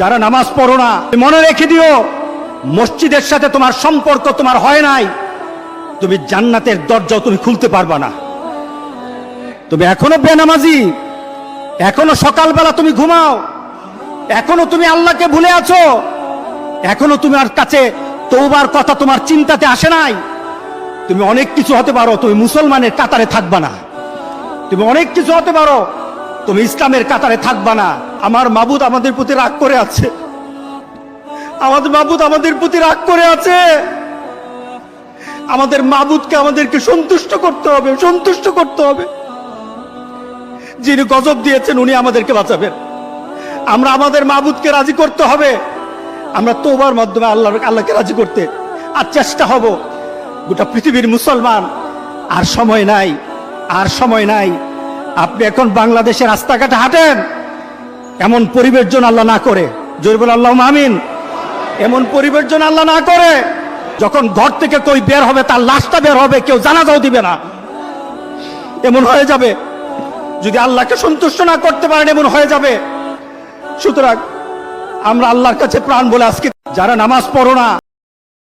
যারা নামাজ পড়ো না, মনে রেখে দিও, মসজিদের সাথে তোমার সম্পর্ক তোমার হয় নাই, তুমি জান্নাতের দরজাও তুমি খুলতে পারবা না। তুমি এখনো বেনামাজি, এখনো সকালবেলা তুমি ঘুমাও, এখনো তুমি আল্লাহকে ভুলে আছো, এখনো তোমার কাছে তওবার কথা তোমার চিন্তাতে আসে নাই। তুমি অনেক কিছু হতে পারো, তুমি মুসলমানের কাতারে থাকবা না। তুমি অনেক কিছু হতে পারো, তুমি ইসলামের কাতারে থাকবা না। আমার মাবুদ আমাদের প্রতি রাগ করে আছে, আমাদের মাবুদ আমাদের প্রতি রাগ করে আছে। আমাদের মাবুদকে আমাদেরকে সন্তুষ্ট করতে হবে, সন্তুষ্ট করতে হবে। যিনি গজব দিয়েছেন উনি আমাদেরকে বাঁচাবেন। আমরা আমাদের মাবুদকে রাজি করতে হবে। আমরা তওবার মাধ্যমে আল্লাহকে রাজি করতে আর চেষ্টা হব। গোটা পৃথিবীর মুসলমান, আর সময় নাই, আর সময় নাই। আপনি এখন বাংলাদেশের রাস্তাঘাটে হাঁটেন, এমন পরিবেশ যেন আল্লাহ না করে, জোরে বলে আল্লাহুম্মা আমিন। এমন পরিবেশ যেন আল্লাহ না করে, যখন ঘর থেকে কই বের হবে তার লাশটা বের হবে, কেউ জানাজাও দিবে না, এমন হয়ে যাবে। যদি আল্লাহকে সন্তুষ্ট না করতে পারেন এমন হয়ে যাবে। সুতরাং আমরা আল্লাহর কাছে প্রাণ বলে আজকে যারা নামাজ পড়ো না,